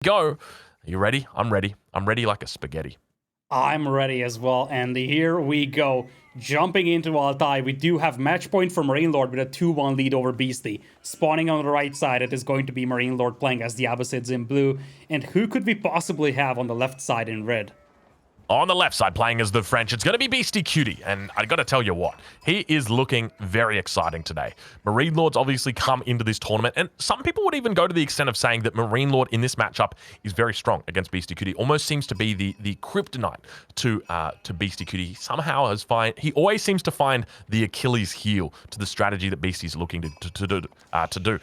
Go. Are you ready? I'm ready. I'm ready like a spaghetti. I'm ready as well, and here we go. Jumping into Altai, we do have match point for MarineLorD with a 2-1 lead over Beasty. Spawning on the right side, it is going to be MarineLorD playing as the Abbasids in blue. And who could we possibly have on the left side in red? On the left side, playing as the French, it's going to be Beastyqt, and I got to tell you what, he is looking very exciting today. MarineLorD's obviously come into this tournament, and some people would even go to the extent of saying that MarineLorD in this matchup is very strong against Beastyqt. He almost seems to be the kryptonite to Beastyqt. He somehow he always seems to find the Achilles heel to the strategy that Beasty's looking to do.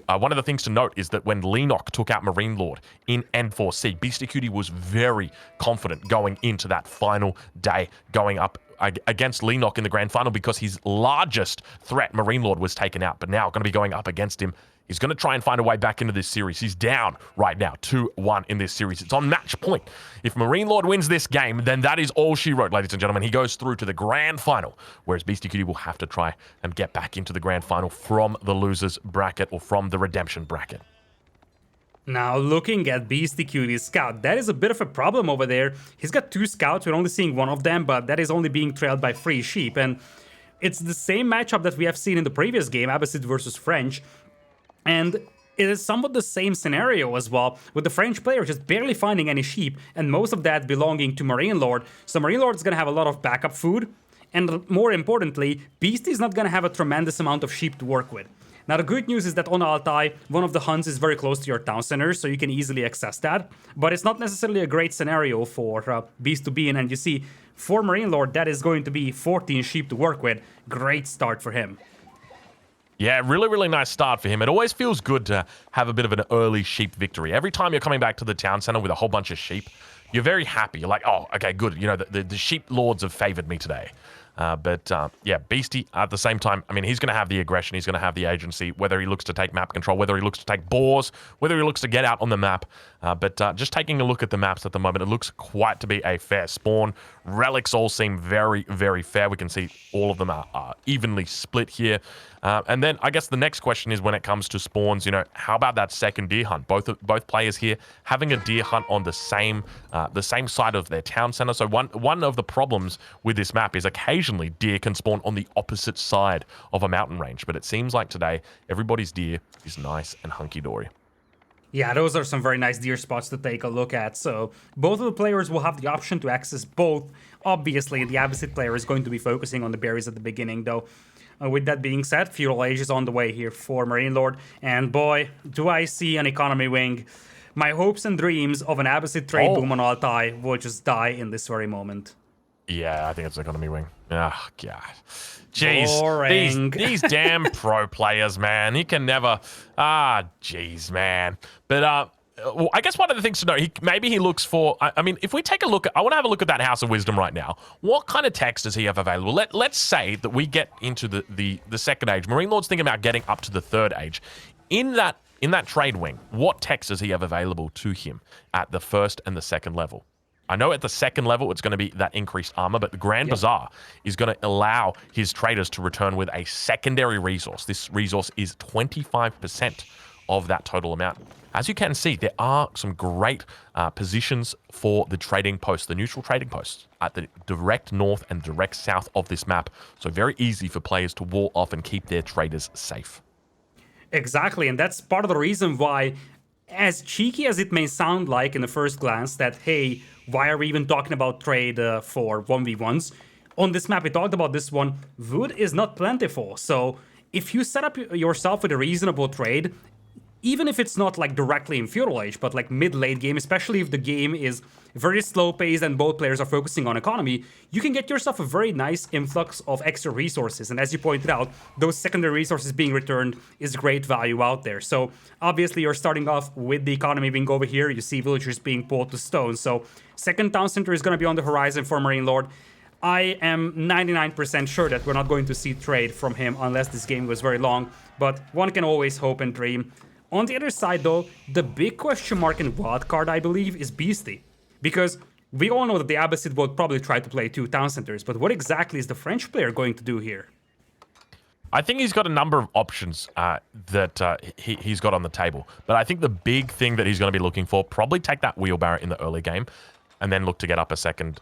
One of the things to note is that when Lidakor took out MarineLorD in N4C, Beastyqt was very confident going into that final day, going up against Lidakor in the grand final because his largest threat, MarineLorD, was taken out. But now going to be going up against him. He's going to try and find a way back into this series. He's down right now, 2-1 in this series. It's on match point. If MarineLorD wins this game, then that is all she wrote, ladies and gentlemen. He goes through to the grand final, whereas Beastyqt will have to try and get back into the grand final from the losers bracket or from the redemption bracket. Now, looking at Beastyqt's scout, that is a bit of a problem over there. He's got 2 scouts, we're only seeing one of them, but that is only being trailed by 3 sheep. And it's the same matchup that we have seen in the previous game, Abbasid versus French. And it is somewhat the same scenario as well, with the French player just barely finding any sheep, and most of that belonging to MarineLorD. So MarineLorD is going to have a lot of backup food, and more importantly, Beasty is not going to have a tremendous amount of sheep to work with. Now, the good news is that on Altai, one of the hunts is very close to your town center, so you can easily access that. But it's not necessarily a great scenario for Beast to be in, and you see, for MarineLorD, that is going to be 14 sheep to work with. Great start for him. Yeah, really, really nice start for him. It always feels good to have a bit of an early sheep victory. Every time you're coming back to the town center with a whole bunch of sheep, you're very happy. You're like, oh, okay, good. You know, the sheep lords have favored me today. Yeah, Beasty, at the same time, I mean, he's going to have the aggression, he's going to have the agency, whether he looks to take map control, whether he looks to take boars, whether he looks to get out on the map. Just taking a look at the maps at the moment, it looks quite to be a fair spawn. Relics all seem very, very fair. We can see all of them are evenly split here. And then I guess the next question is when it comes to spawns, you know, how about that second deer hunt? Both players here having a deer hunt on the same side of their town center. So one of the problems with this map is occasionally deer can spawn on the opposite side of a mountain range. But it seems like today everybody's deer is nice and hunky-dory. Yeah, those are some very nice deer spots to take a look at. So both of the players will have the option to access both. Obviously, the Abbasid player is going to be focusing on the berries at the beginning, though. With that being said, Feudal Age is on the way here for MarineLorD. And boy, do I see an economy wing. My hopes and dreams of an Abbasid trade boom on Altai will just die in this very moment. Yeah, I think it's economy wing. Oh, God. Jeez, these damn pro players, man. You can never... jeez, man. But, I guess one of the things to know, maybe he looks for... I mean, if we take a look... I want to have a look at that House of Wisdom right now. What kind of text does he have available? Let's say that we get into the second age. MarineLorD's thinking about getting up to the third age. In that trade wing, what text does he have available to him at the first and the second level? I know at the second level, it's going to be that increased armor, but the Grand Bazaar is going to allow his traders to return with a secondary resource. This resource is 25% of that total amount. As you can see, there are some great positions for the trading posts, the neutral trading posts at the direct north and direct south of this map. So very easy for players to wall off and keep their traders safe. Exactly, and that's part of the reason why, as cheeky as it may sound like in the first glance, that, hey, why are we even talking about trade for 1v1s? On this map, we talked about this one, wood is not plentiful, so if you set up yourself with a reasonable trade, even if it's not like directly in Feudal Age, but like mid-late game, especially if the game is very slow-paced and both players are focusing on economy, you can get yourself a very nice influx of extra resources. And as you pointed out, those secondary resources being returned is great value out there. So obviously you're starting off with the economy being over here. You see villagers being pulled to stone. So second town center is going to be on the horizon for MarineLorD. I am 99% sure that we're not going to see trade from him unless this game goes very long. But one can always hope and dream. On the other side, though, the big question mark in wildcard, I believe, is Beasty. Because we all know that the Abbasid will probably try to play 2 town centers, but what exactly is the French player going to do here? I think he's got a number of options that he's got on the table. But I think the big thing that he's going to be looking for, probably take that wheelbarrow in the early game and then look to get up a second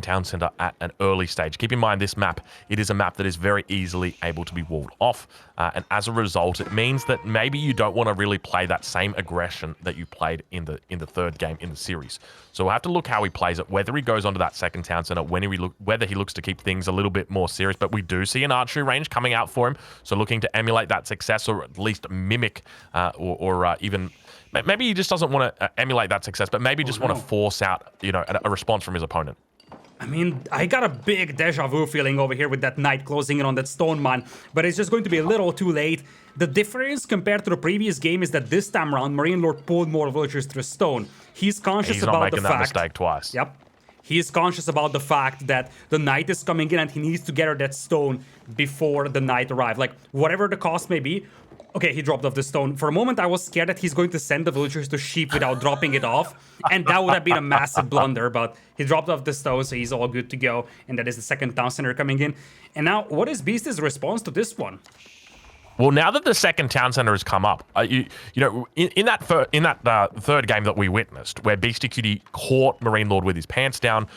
town center at an early stage. Keep in mind, this map, it is a map that is very easily able to be walled off. And as a result, it means that maybe you don't want to really play that same aggression that you played in the third game in the series. So we'll have to look how he plays it, whether he goes onto that second town center, whether he looks to keep things a little bit more serious. But we do see an archery range coming out for him. So looking to emulate that success, or at least mimic or even... Maybe he just doesn't want to emulate that success, but maybe just want to force out, a response from his opponent. I mean, I got a big deja vu feeling over here with that knight closing in on that stone man, but it's just going to be a little too late. The difference compared to the previous game is that this time around, MarineLorD pulled more villagers to the stone. He's conscious about the fact... He's not making that mistake twice. Yep. He is conscious about the fact that the knight is coming in and he needs to gather that stone before the knight arrives. Like, whatever the cost may be. Okay, he dropped off the stone. For a moment, I was scared that he's going to send the villagers to sheep without dropping it off. And that would have been a massive blunder, but he dropped off the stone, so he's all good to go. And that is the second town center coming in. And now, what is Beast's response to this one? Well, now that the second town center has come up, in that third game that we witnessed, where Beastyqt caught MarineLorD with his pants down,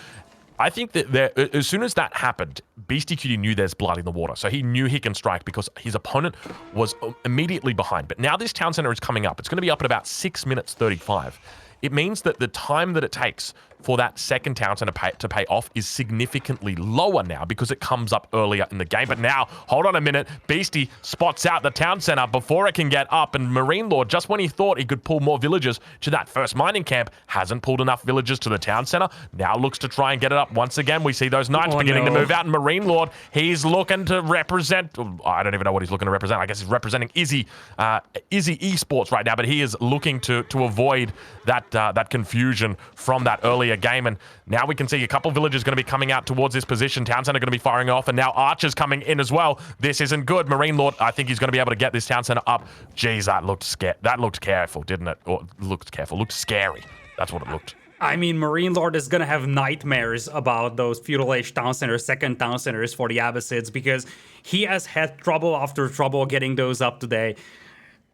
I think that as soon as that happened, Beastyqt knew there's blood in the water. So he knew he can strike because his opponent was immediately behind. But now this town center is coming up. It's going to be up at about 6 minutes 35. It means that the time that it takes for that second town center to pay off is significantly lower now because it comes up earlier in the game. But now, hold on a minute, Beasty spots out the town center before it can get up, and MarineLorD, just when he thought he could pull more villagers to that first mining camp, hasn't pulled enough villagers to the town center. Now looks to try and get it up once again. We see those knights beginning to move out, and MarineLorD, he's looking to represent, I don't even know what he's looking to represent. I guess he's representing Izzy Esports right now, but he is looking to avoid that confusion from that earlier game. And now we can see a couple villagers going to be coming out towards this position. Town center going to be firing off, and now archers coming in as well. This isn't good. MarineLorD, I think he's going to be able to get this town center up. Jeez, that looked careful, didn't it? Or looked scary. That's what it looked. I mean, MarineLorD is gonna have nightmares about those feudal age town centers, second town centers for the Abbasids, because he has had trouble after trouble getting those up today.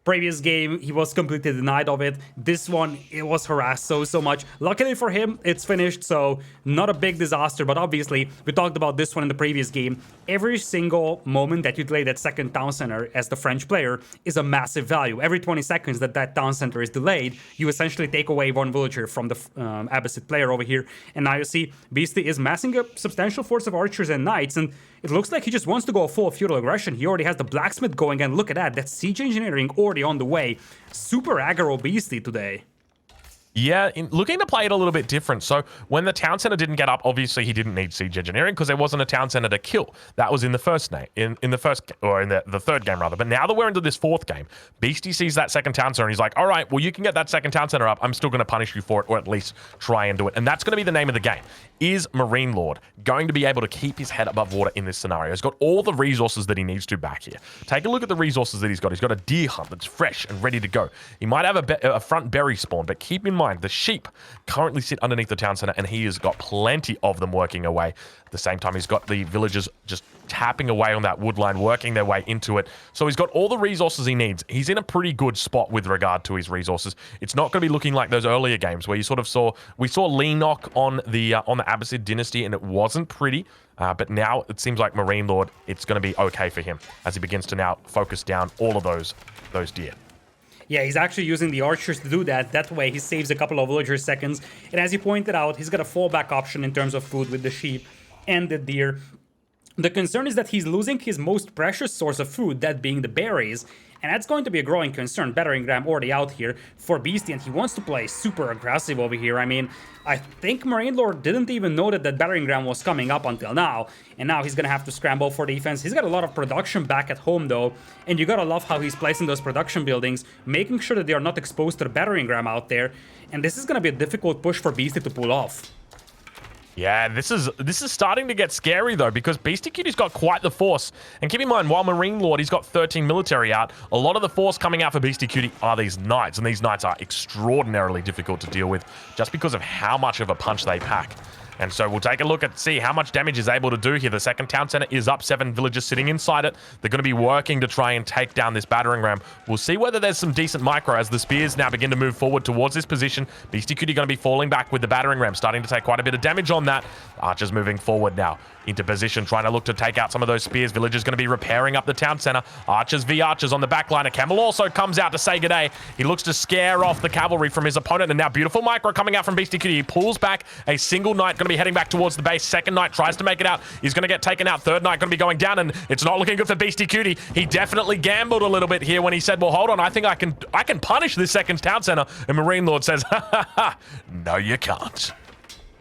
Previous game, he was completely denied of it. This one, it was harassed so much. Luckily for him, it's finished, so not a big disaster, but obviously, we talked about this one in the previous game. Every single moment that you delay that second town center as the French player is a massive value. Every 20 seconds that town center is delayed, you essentially take away one villager from the Abbasid player over here. And now you see, Beasty is massing a substantial force of archers and knights, and it looks like he just wants to go full feudal aggression. He already has the blacksmith going, and look at that. That's siege engineering already on the way. Super aggro Beasty today. Yeah, looking to play it a little bit different. So when the town center didn't get up, obviously he didn't need siege engineering because there wasn't a town center to kill. That was in the first in the third game rather. But now that we're into this fourth game, Beasty sees that second town center and he's like, all right, well, you can get that second town center up. I'm still going to punish you for it, or at least try and do it. And that's going to be the name of the game. Is MarineLorD going to be able to keep his head above water in this scenario? He's got all the resources that he needs to back here. Take a look at the resources that he's got. He's got a deer hunt that's fresh and ready to go. He might have a front berry spawn, but keep in mind, the sheep currently sit underneath the town center, and he has got plenty of them working away. At the same time, he's got the villagers just tapping away on that wood line, working their way into it. So he's got all the resources he needs. He's in a pretty good spot with regard to his resources. It's not going to be looking like those earlier games where you sort of saw Lidakor on the Abbasid dynasty, and it wasn't pretty. But now it seems like MarineLorD, it's going to be okay for him as he begins to now focus down all of those deer. Yeah, he's actually using the archers to do that. That way he saves a couple of villagers seconds. And as you pointed out, he's got a fallback option in terms of food with the sheep and the deer. The concern is that he's losing his most precious source of food, that being the berries. And that's going to be a growing concern. Battering ram already out here for Beasty, and he wants to play super aggressive over here. I mean, I think MarineLorD didn't even know that battering ram was coming up until now. And now he's going to have to scramble for defense. He's got a lot of production back at home, though. And you gotta love how he's placing those production buildings, making sure that they are not exposed to the battering ram out there. And this is going to be a difficult push for Beasty to pull off. Yeah, this is starting to get scary, though, because Beastyqt's got quite the force. And keep in mind, while MarineLorD, he's got 13 military out, a lot of the force coming out for Beastyqt are these knights, and these knights are extraordinarily difficult to deal with just because of how much of a punch they pack. And so we'll take a look at see how much damage he's able to do here. The second town center is up, 7 villagers sitting inside it. They're going to be working to try and take down this battering ram. We'll see whether there's some decent micro as the spears now begin to move forward towards this position. Beastyqt going to be falling back with the battering ram, starting to take quite a bit of damage on that. Archers moving forward now into position, trying to look to take out some of those spears. Villagers going to be repairing up the town center. Archers v archers on the back line. A camel also comes out to say good day. He looks to scare off the cavalry from his opponent, and now beautiful micro coming out from Beastyqt. He pulls back a single knight, going to be heading back towards the base. Second knight tries to make it out. He's going to get taken out. Third knight going to be going down, and it's not looking good for Beastyqt. He definitely gambled a little bit here when he said, well, hold on, I think I can punish this second town center. And MarineLorD says, ha ha ha, no you can't.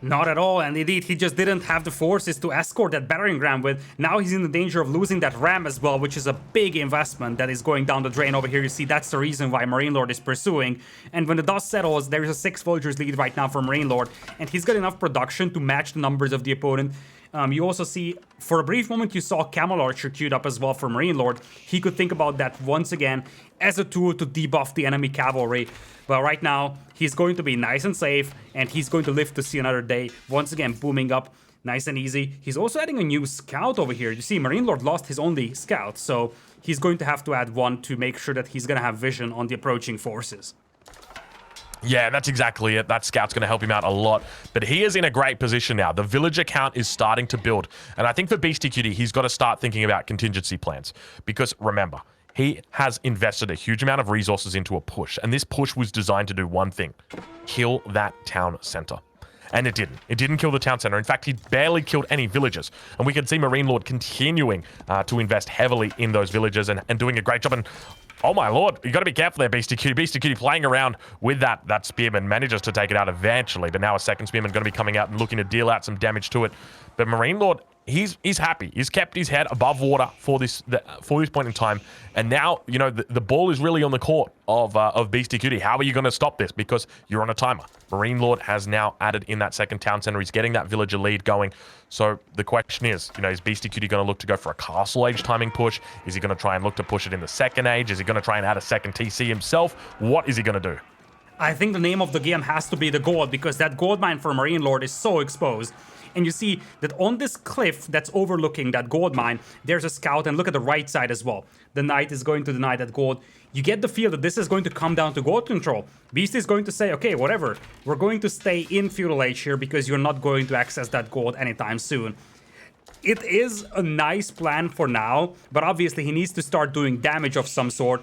Not at all, and indeed, he just didn't have the forces to escort that battering ram with. Now he's in the danger of losing that ram as well, which is a big investment that is going down the drain over here. You see, that's the reason why MarineLorD is pursuing. And when the dust settles, there is a 6 villagers lead right now for MarineLorD, and he's got enough production to match the numbers of the opponent. You also see, for a brief moment, you saw Camel Archer queued up as well for MarineLorD. He could think about that once again as a tool to debuff the enemy cavalry. But right now, he's going to be nice and safe, and he's going to live to see another day. Once again, booming up, nice and easy. He's also adding a new scout over here. You see, MarineLorD lost his only scout, so he's going to have to add one to make sure that he's going to have vision on the approaching forces. Yeah, that's exactly it. That scout's going to help him out a lot. But he is in a great position now. The villager count is starting to build. And I think for Beastyqt, he's got to start thinking about contingency plans. Because remember, he has invested a huge amount of resources into a push. And this push was designed to do one thing. Kill that town center. And it didn't. It didn't kill the town center. In fact, he barely killed any villagers. And we can see MarineLorD continuing to invest heavily in those villagers and doing a great job. And oh my lord, you got to be careful there, Beastyqt. Beastyqt playing around with that spearman, manages to take it out eventually. But now a second spearman going to be coming out and looking to deal out some damage to it. But MarineLorD, he's happy. He's kept his head above water for this point in time. And now, you know, the ball is really on the court of Beastyqt. How are you going to stop this? Because you're on a timer. MarineLorD has now added in that second town center. He's getting that villager lead going. So the question is, you know, is Beastyqt going to look to go for a castle age timing push? Is he going to try and look to push it in the second age? Is he going to try and add a second TC himself? What is he going to do? I think the name of the game has to be the gold, because that gold mine for MarineLorD is so exposed. And you see that on this cliff that's overlooking that gold mine, there's a scout, and look at the right side as well. The knight is going to deny that gold. You get the feel that this is going to come down to gold control. Beast is going to say, okay, whatever. We're going to stay in feudal age here because you're not going to access that gold anytime soon. It is a nice plan for now, but obviously he needs to start doing damage of some sort,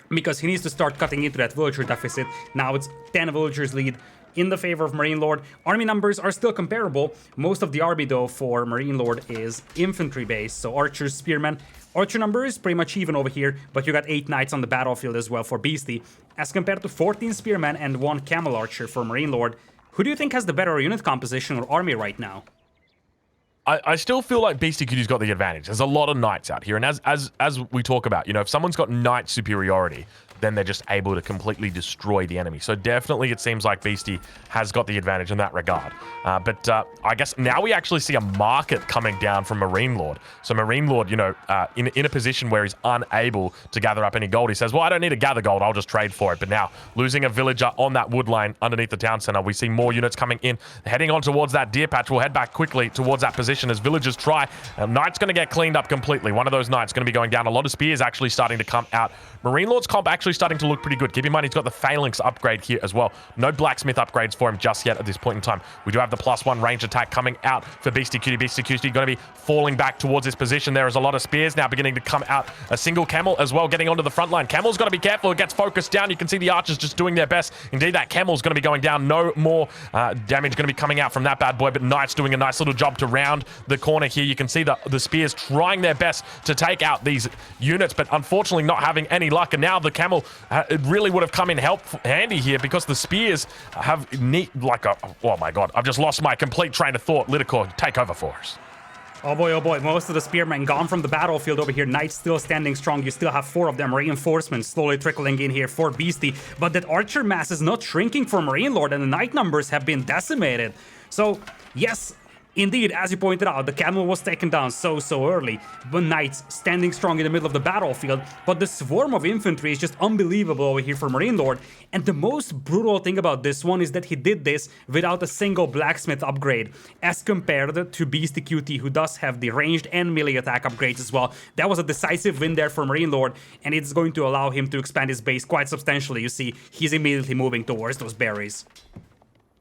because he needs to start cutting into that villager deficit. Now it's 10 villagers lead in the favor of MarineLorD. Army numbers are still comparable. Most of the army, though, for MarineLorD is infantry-based, so archers, spearmen. Archer number is pretty much even over here, but you got 8 knights on the battlefield as well for Beastie, as compared to 14 spearmen and 1 camel archer for MarineLorD. Who do you think has the better unit composition or army right now? I still feel like Beastyqt's got the advantage. There's a lot of knights out here, and as we talk about, you know, if someone's got knight superiority, then they're just able to completely destroy the enemy. So definitely it seems like Beastie has got the advantage in that regard. But I guess now we actually see a market coming down from MarineLorD. So MarineLorD, you know, in a position where he's unable to gather up any gold, he says, well, I don't need to gather gold, I'll just trade for it. But now, losing a villager on that wood line underneath the town center, we see more units coming in, heading on towards that deer patch. We'll head back quickly towards that position as villagers try. Knight's going to get cleaned up completely. One of those knights going to be going down. A lot of spears actually starting to come out. MarineLorD's comp actually starting to look pretty good. Keep in mind, he's got the phalanx upgrade here as well. No blacksmith upgrades for him just yet at this point in time. We do have the +1 range attack coming out for Beastyqt. Beastyqt going to be falling back towards his position. There is a lot of spears now beginning to come out. A single camel as well getting onto the front line. Camel's got to be careful. It gets focused down. You can see the archers just doing their best. Indeed, that camel's going to be going down. No more damage going to be coming out from that bad boy, but Knight's doing a nice little job to round the corner here. You can see the spears trying their best to take out these units, but unfortunately not having any luck. And now the camel, it really would have come in handy here, because the spears have oh my god, I've just lost my complete train of thought. Lidakor, take over for us. Oh boy, most of the spearmen gone from the battlefield over here. Knights still standing strong. You still have 4 of them. Reinforcements slowly trickling in here for Beasty. But that archer mass is not shrinking for MarineLorD, and the knight numbers have been decimated. So, yes, indeed, as you pointed out, the camel was taken down so early, but knights standing strong in the middle of the battlefield. But the swarm of infantry is just unbelievable over here for MarineLorD. And the most brutal thing about this one is that he did this without a single blacksmith upgrade, as compared to Beastyqt, who does have the ranged and melee attack upgrades as well. That was a decisive win there for MarineLorD, and it's going to allow him to expand his base quite substantially. You see, he's immediately moving towards those berries.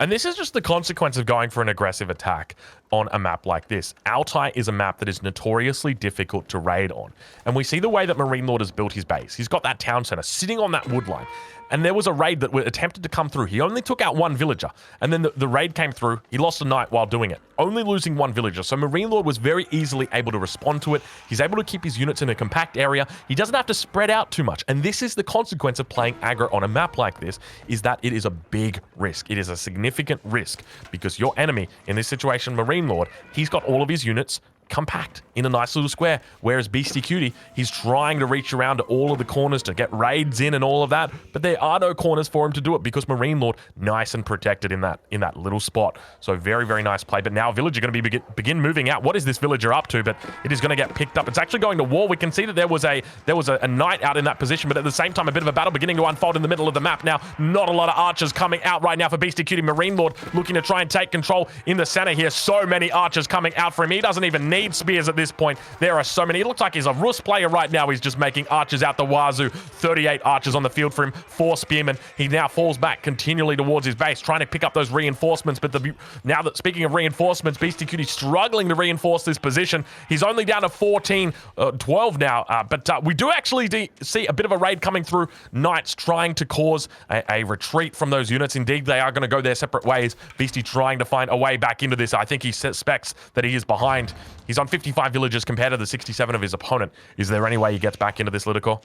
And this is just the consequence of going for an aggressive attack on a map like this. Altai is a map that is notoriously difficult to raid on. And we see the way that MarineLorD has built his base. He's got that town center sitting on that wood line. And there was a raid that attempted to come through. He only took out 1 villager. And then the raid came through. He lost a knight while doing it, only losing 1 villager. So MarineLorD was very easily able to respond to it. He's able to keep his units in a compact area. He doesn't have to spread out too much. And this is the consequence of playing aggro on a map like this, is that it is a big risk. It is a significant risk because your enemy, in this situation, MarineLorD, he's got all of his units compact in a nice little square, whereas Beastyqt, he's trying to reach around to all of the corners to get raids in and all of that, but there are no corners for him to do it because MarineLorD nice and protected in that little spot. So very nice play. But now villager going to be begin moving out. What is this villager up to? But it is going to get picked up. It's actually going to war. We can see that there was a knight out in that position, but at the same time a bit of a battle beginning to unfold in the middle of the map. Now not a lot of archers coming out right now for Beastyqt. MarineLorD looking to try and take control in the center here. So many archers coming out for him. He doesn't even need spears at this point. There are so many. It looks like he's a Rus player right now. He's just making archers out the wazoo. 38 archers on the field for him. 4 spearmen. He now falls back continually towards his base, trying to pick up those reinforcements. But now that, speaking of reinforcements, Beastyqt is struggling to reinforce this position. He's only down to 12 now. But we do actually see a bit of a raid coming through. Knights trying to cause a retreat from those units. Indeed, they are going to go their separate ways. Beasty trying to find a way back into this. I think he suspects that he is behind. He's on 55 villagers compared to the 67 of his opponent. Is there any way he gets back into this, Lidakor?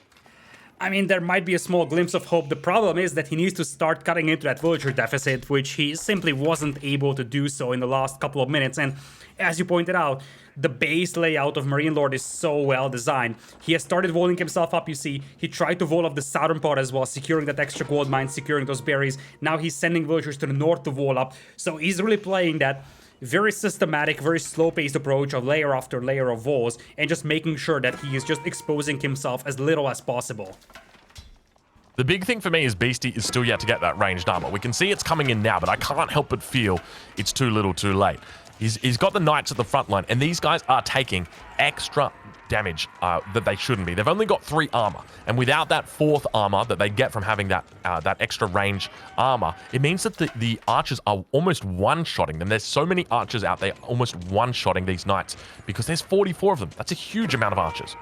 I mean, there might be a small glimpse of hope. The problem is that he needs to start cutting into that villager deficit, which he simply wasn't able to do so in the last couple of minutes. And as you pointed out, the base layout of MarineLorD is so well designed. He has started walling himself up, you see. He tried to wall off the southern part as well, securing that extra gold mine, securing those berries. Now he's sending villagers to the north to wall up. So he's really playing that very systematic, very slow-paced approach of layer after layer of walls, and just making sure that he is just exposing himself as little as possible. The big thing for me is Beasty is still yet to get that ranged armor. We can see it's coming in now, but I can't help but feel it's too little too late. He's got the knights at the front line, and these guys are taking extra damage that they shouldn't be. They've only got 3 armor, and without that 4th armor that they get from having that extra range armor, it means that the archers are almost one-shotting them. There's so many archers out there almost one-shotting these knights because there's 44 of them. That's a huge amount of archers.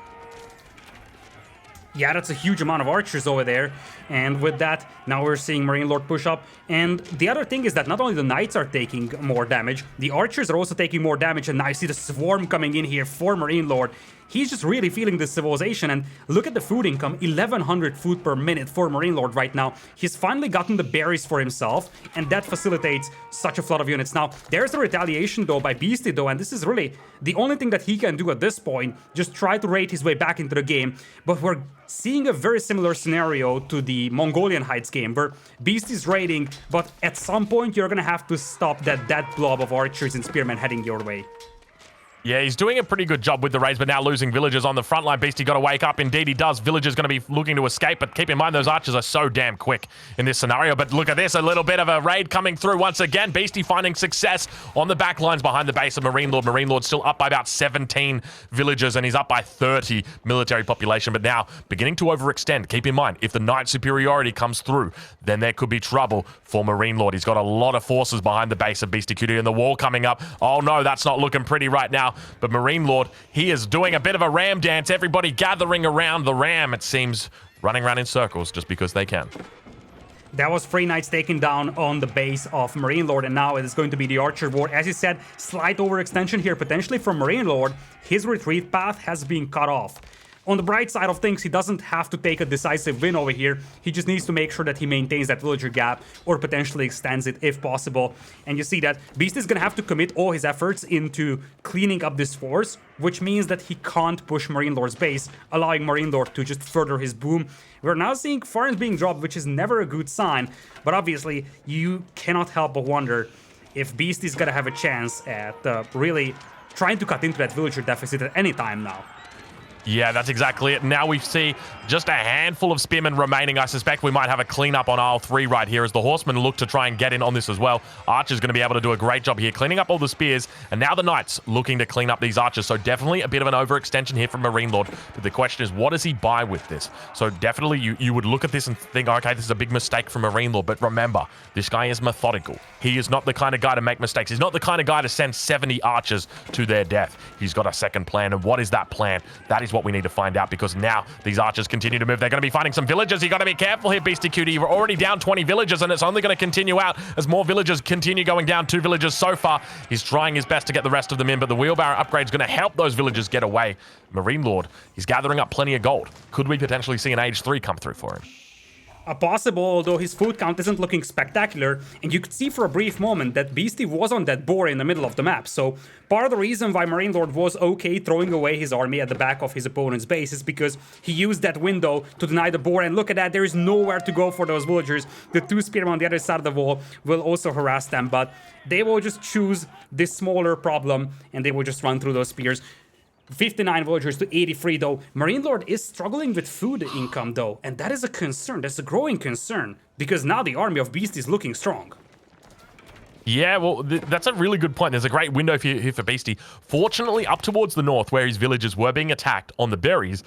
Yeah, that's a huge amount of archers over there. And with that, now we're seeing MarineLorD push up. And the other thing is that not only the knights are taking more damage, the archers are also taking more damage. And now you see the swarm coming in here for MarineLorD. He's just really feeling this civilization. And look at the food income, 1100 food per minute for MarineLorD right now. He's finally gotten the berries for himself, and that facilitates such a flood of units. Now, there's the retaliation though by Beasty though, and this is really the only thing that he can do at this point. Just try to raid his way back into the game. But we're seeing a very similar scenario to the Mongolian Heights game, where Beasty's raiding, but at some point you're gonna have to stop that blob of archers and spearmen heading your way. Yeah, he's doing a pretty good job with the raids, but now losing villagers on the front line. Beasty got to wake up. Indeed, he does. Villagers going to be looking to escape, but keep in mind those archers are so damn quick in this scenario. But look at this, a little bit of a raid coming through once again. Beasty finding success on the back lines behind the base of MarineLorD. MarineLorD still up by about 17 villagers, and he's up by 30 military population, but now beginning to overextend. Keep in mind, if the knight superiority comes through, then there could be trouble for MarineLorD. He's got a lot of forces behind the base of Beastyqt, and the wall coming up. Oh no, that's not looking pretty right now. But MarineLorD, he is doing a bit of a ram dance. Everybody gathering around the ram, it seems, running around in circles just because they can. That was 3 knights taken down on the base of MarineLorD, and now it is going to be the archer war. As you said, slight overextension here potentially from MarineLorD. His retreat path has been cut off. On the bright side of things, he doesn't have to take a decisive win over here. He just needs to make sure that he maintains that villager gap or potentially extends it if possible. And you see that Beast is going to have to commit all his efforts into cleaning up this force, which means that he can't push MarineLord's base, allowing MarineLord to just further his boom. We're now seeing farms being dropped, which is never a good sign, but obviously you cannot help but wonder if Beast is going to have a chance at really trying to cut into that villager deficit at any time now. Yeah, that's exactly it. Now we see just a handful of spearmen remaining. I suspect we might have a cleanup on aisle 3 right here as the horsemen look to try and get in on this as well. Archer's going to be able to do a great job here, cleaning up all the spears. And now the knights looking to clean up these archers. So definitely a bit of an overextension here from MarineLorD. But the question is, what does he buy with this? So definitely you would look at this and think, okay, this is a big mistake from MarineLorD. But remember, this guy is methodical. He is not the kind of guy to make mistakes. He's not the kind of guy to send 70 archers to their death. He's got a second plan. And what is that plan? That is what we need to find out, because now these archers continue to move. They're going to be finding some villagers. You got to be careful here, Beastyqt. You're already down 20 villagers, and it's only going to continue out as more villagers continue going down. 2 villagers so far. He's trying his best to get the rest of them in, but the wheelbarrow upgrade is going to help those villagers get away. MarineLorD, he's gathering up plenty of gold. Could we potentially see an age 3 come through for him? Possible, although his food count isn't looking spectacular, and you could see for a brief moment that Beasty was on that boar in the middle of the map, so part of the reason why MarineLorD was okay throwing away his army at the back of his opponent's base is because he used that window to deny the boar, and look at that, there is nowhere to go for those villagers. The 2 spearmen on the other side of the wall will also harass them, but they will just choose this smaller problem, and they will just run through those spears. 59 villagers to 83 though. MarineLorD is struggling with food income though, and that is a concern. That's a growing concern, because now the army of Beast is looking strong. Yeah, well, that's a really good point. There's a great window here for Beasty. Fortunately, up towards the north, where his villagers were being attacked on the berries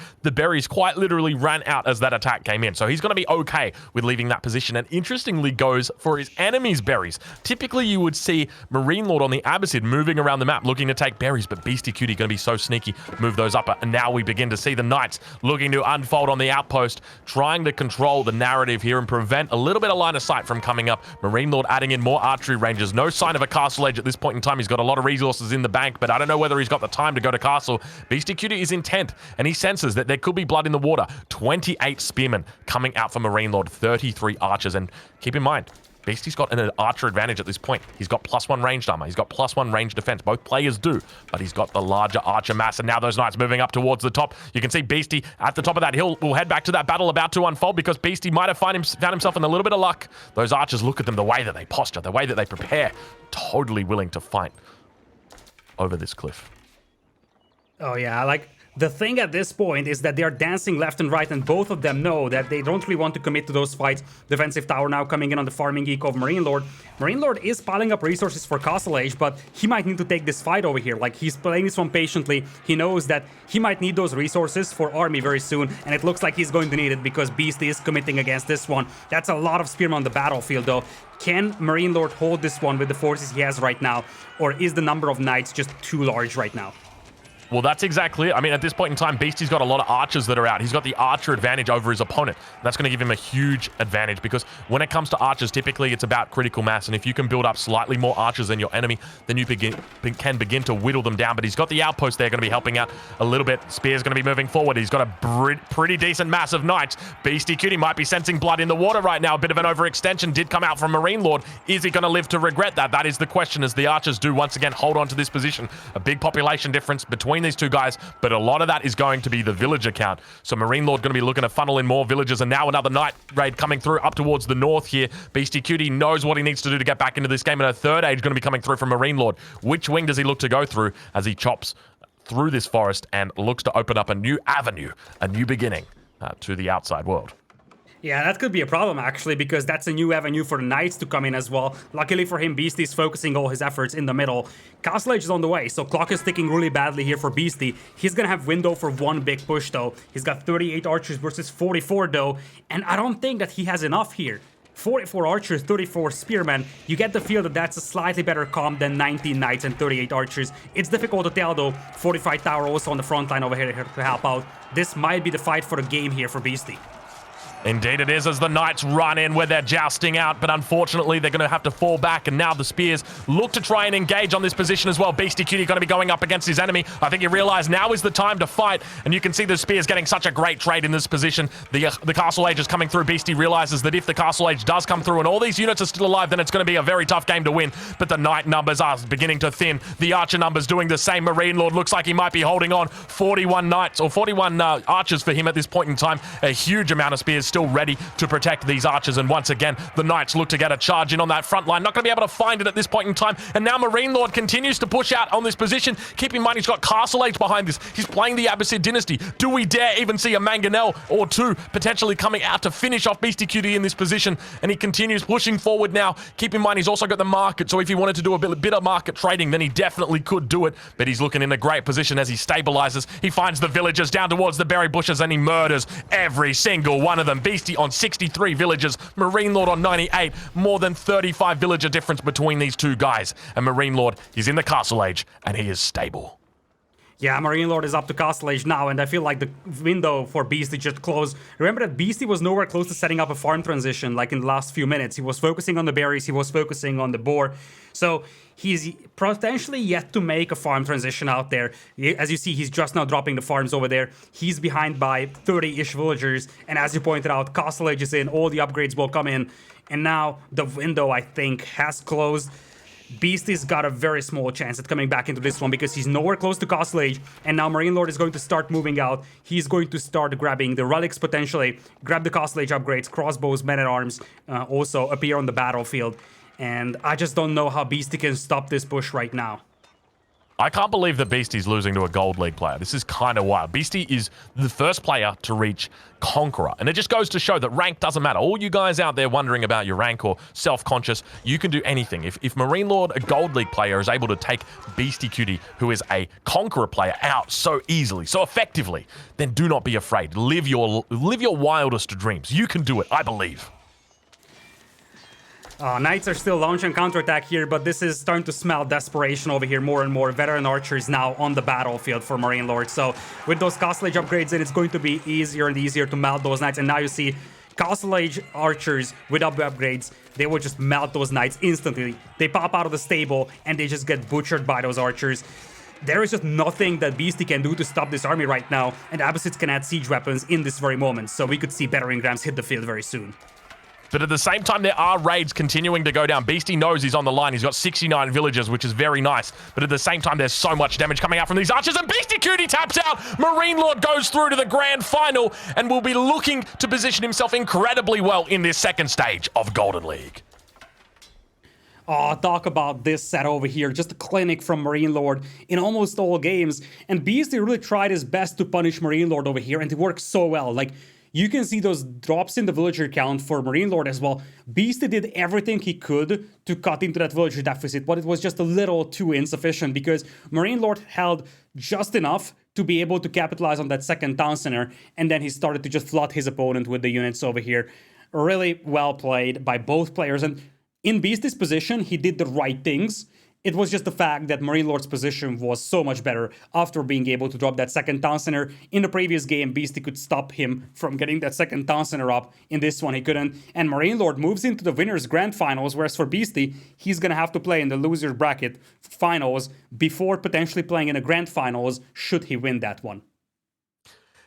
quite literally ran out as that attack came in. So he's going to be okay with leaving that position, and interestingly goes for his enemy's berries. Typically, you would see MarineLorD on the Abbasid moving around the map looking to take berries, but Beastyqt going to be so sneaky, move those up. And now we begin to see the knights looking to unfold on the outpost, trying to control the narrative here and prevent a little bit of line of sight from coming up. MarineLorD adding in more archery ranges. No sign of a castle edge at this point in time. He's got a lot of resources in the bank, but I don't know whether he's got the time to go to castle. Beastyqt is intent, and he senses that there could be blood in the water. 28 spearmen coming out from MarineLorD, 33 archers, and keep in mind, Beasty's got an archer advantage at this point. He's got +1 ranged armor. He's got +1 ranged defense. Both players do, but he's got the larger archer mass. And now those knights moving up towards the top. You can see Beasty at the top of that hill. We'll head back to that battle about to unfold, because Beasty might have found himself in a little bit of luck. Those archers, look at them, the way that they posture, the way that they prepare. Totally willing to fight over this cliff. Oh yeah, like, the thing at this point is that they are dancing left and right, and both of them know that they don't really want to commit to those fights. Defensive tower now coming in on the farming geek of MarineLorD. MarineLorD is piling up resources for Castle Age, but he might need to take this fight over here. Like, he's playing this one patiently. He knows that he might need those resources for army very soon, and it looks like he's going to need it because Beasty is committing against this one. That's a lot of spearmen on the battlefield though. Can MarineLorD hold this one with the forces he has right now, or is the number of knights just too large right now? Well, that's exactly it. I mean, at this point in time, Beasty's got a lot of archers that are out. He's got the archer advantage over his opponent. That's going to give him a huge advantage, because when it comes to archers, typically it's about critical mass. And if you can build up slightly more archers than your enemy, then you can begin to whittle them down. But he's got the outpost there going to be helping out a little bit. Spear's going to be moving forward. He's got a pretty decent mass of knights. Beastyqt might be sensing blood in the water right now. A bit of an overextension did come out from MarineLorD. Is he going to live to regret that? That is the question, as the archers do once again hold on to this position. A big population difference between these two guys, but a lot of that is going to be the villager count. So MarineLorD going to be looking to funnel in more villagers, and now another night raid coming through up towards the north here. Beastyqt knows what he needs to do to get back into this game, and a third age going to be coming through from MarineLorD. Which wing does he look to go through as he chops through this forest and looks to open up a new avenue, a new beginning to the outside world? Yeah, that could be a problem actually, because that's a new avenue for the knights to come in as well. Luckily for him, Beasty is focusing all his efforts in the middle. Castle Age is on the way, so clock is ticking really badly here for Beasty. He's gonna have window for one big push though. He's got 38 archers versus 44 though, and I don't think that he has enough here. 44 archers, 34 spearmen. You get the feel that that's a slightly better comp than 19 knights and 38 archers. It's difficult to tell though. 45 tower also on the front line over here to help out. This might be the fight for the game here for Beasty. Indeed it is, as the Knights run in with their jousting out, but unfortunately they're going to have to fall back, and now the Spears look to try and engage on this position as well. Beastyqt going to be going up against his enemy. I think he realized now is the time to fight, and you can see the Spears getting such a great trade in this position. The Castle Age is coming through. Beasty realizes that if the Castle Age does come through and all these units are still alive, then it's going to be a very tough game to win, but the Knight numbers are beginning to thin. The Archer numbers doing the same. MarineLorD looks like he might be holding on. 41 Knights, or 41 Archers for him at this point in time. A huge amount of Spears still ready to protect these Archers, and once again the Knights look to get a charge in on that front line. Not going to be able to find it at this point in time, and now MarineLorD continues to push out on this position. Keep in mind he's got Castle Age behind this. He's playing the Abbasid Dynasty. Do we dare even see a Mangonel or two potentially coming out to finish off Beastyqt in this position? And he continues pushing forward now. Keep in mind he's also got the market, so if he wanted to do a bit of market trading, then he definitely could do it, but he's looking in a great position as he stabilizes. He finds the villagers down towards the berry bushes and he murders every single one of them. Beasty on 63 villagers, MarineLorD on 98, more than 35 villager difference between these two guys. And MarineLorD, he's in the Castle Age and he is stable. Yeah, MarineLorD is up to Castle Age now, and I feel like the window for Beasty just closed. Remember that Beasty was nowhere close to setting up a farm transition like in the last few minutes. He was focusing on the berries, he was focusing on the boar. So he's potentially yet to make a farm transition out there. As you see, he's just now dropping the farms over there. He's behind by 30-ish villagers, and as you pointed out, Castle Age is in, all the upgrades will come in, and now the window, I think, has closed. Beasty's got a very small chance at coming back into this one because he's nowhere close to Castle Age, and now MarineLorD is going to start moving out. He's going to start grabbing the relics potentially, grab the Castle Age upgrades, crossbows, men-at-arms also appear on the battlefield, and I just don't know how Beasty can stop this push right now. I can't believe that Beasty's losing to a Gold League player. This is kind of wild. Beasty is the first player to reach Conqueror, and it just goes to show that rank doesn't matter. All you guys out there wondering about your rank or self-conscious, you can do anything. If MarineLorD, a Gold League player, is able to take Beastyqt, who is a Conqueror player, out so easily, so effectively, then do not be afraid. Live your wildest dreams. You can do it, I believe. Knights are still launching counterattack here, but this is starting to smell desperation over here more and more. Veteran archers now on the battlefield for MarineLorD. So with those Castle Age upgrades in, it's going to be easier and easier to melt those knights. And now you see Castle Age archers with upgrades, they will just melt those knights instantly. They pop out of the stable and they just get butchered by those archers. There is just nothing that Beasty can do to stop this army right now, and Abbasids can add siege weapons in this very moment. So we could see battering rams hit the field very soon. But at the same time, there are raids continuing to go down. Beasty knows he's on the line. He's got 69 villagers, which is very nice. But at the same time, there's so much damage coming out from these archers. And Beastyqt taps out. MarineLorD goes through to the grand final and will be looking to position himself incredibly well in this second stage of Golden League. Oh, talk about this set over here. Just a clinic from MarineLorD in almost all games. And Beasty really tried his best to punish MarineLorD over here, and it worked so well. Like, you can see those drops in the villager count for MarineLorD as well. Beasty did everything he could to cut into that villager deficit, but it was just a little too insufficient because MarineLorD held just enough to be able to capitalize on that second town center, and then he started to just flood his opponent with the units over here. Really well played by both players, and in Beasty's position, he did the right things. It was just the fact that MarineLorD's position was so much better after being able to drop that second town center. In the previous game, Beasty could stop him from getting that second town center up. In this one, he couldn't. And MarineLorD moves into the winner's grand finals, whereas for Beasty, he's going to have to play in the loser's bracket finals before potentially playing in the grand finals should he win that one.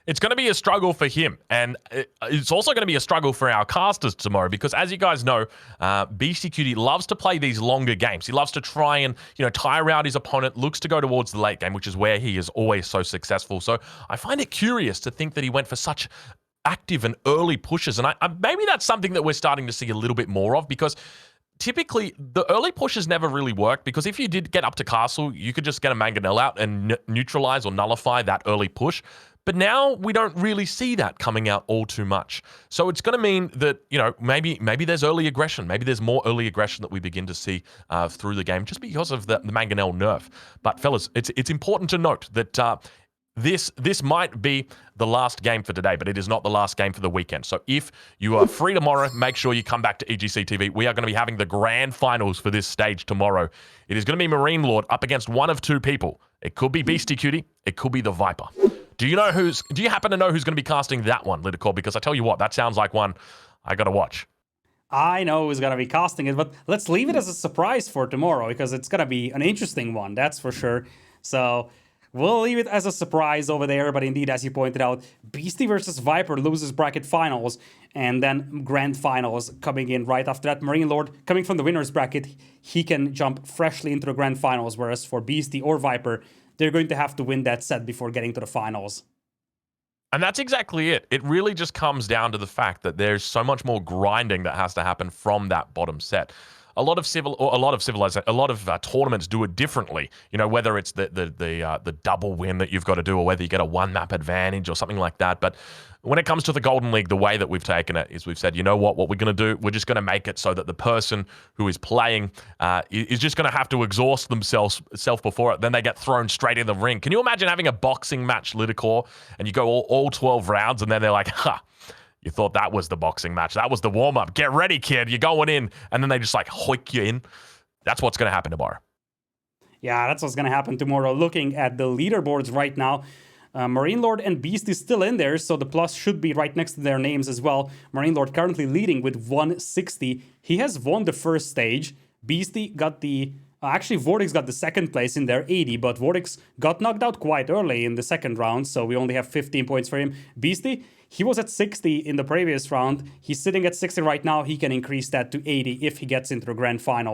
It's going to be a struggle for him, and it's also going to be a struggle for our casters tomorrow because, as you guys know, Beastyqt loves to play these longer games. He loves to try and, tire out his opponent, looks to go towards the late game, which is where he is always so successful. So I find it curious to think that he went for such active and early pushes, and maybe that's something that we're starting to see a little bit more of because typically, the early pushes never really worked because if you did get up to castle, you could just get a Mangonel out and neutralize or nullify that early push. But now we don't really see that coming out all too much. So it's going to mean that, maybe there's early aggression. Maybe there's more early aggression that we begin to see through the game just because of the Mangonel nerf. But fellas, it's important to note that this might be the last game for today, but it is not the last game for the weekend. So if you are free tomorrow, make sure you come back to EGC TV. We are going to be having the grand finals for this stage tomorrow. It is going to be MarineLorD up against one of two people. It could be Beastyqt, it could be the Viper. Do you happen to know who's going to be casting that one, Lidakor? Because I tell you what, that sounds like one I got to watch. I know who's going to be casting it, but let's leave it as a surprise for tomorrow because it's going to be an interesting one, that's for sure. So we'll leave it as a surprise over there, but indeed, as you pointed out, Beasty versus Viper loses bracket finals, and then grand finals coming in right after that. MarineLorD, coming from the winner's bracket, he can jump freshly into the grand finals, whereas for Beasty or Viper, they're going to have to win that set before getting to the finals. And that's exactly it. It really just comes down to the fact that there's so much more grinding that has to happen from that bottom set. A lot of tournaments do it differently. You know, whether it's the double win that you've got to do, or whether you get a one map advantage or something like that. But when it comes to the Golden League, the way that we've taken it is we've said, you know what we're going to do? We're just going to make it so that the person who is playing is just going to have to exhaust themselves before it. Then they get thrown straight in the ring. Can you imagine having a boxing match, Lidakor, and you go all 12 rounds, and then they're like, ha. You thought that was the boxing match. That was the warm-up. Get ready, kid. You're going in. And then they just like hoik you in. That's what's going to happen tomorrow. Yeah, that's what's going to happen tomorrow. Looking at the leaderboards right now, MarineLorD and Beast is still in there, so the plus should be right next to their names as well. MarineLorD currently leading with 160. He has won the first stage. Beasty got the... actually, Vortex got the second place in there, 80, but Vortex got knocked out quite early in the second round, so we only have 15 points for him. Beasty, he was at 60 in the previous round. He's sitting at 60 right now. He can increase that to 80 if he gets into the grand final.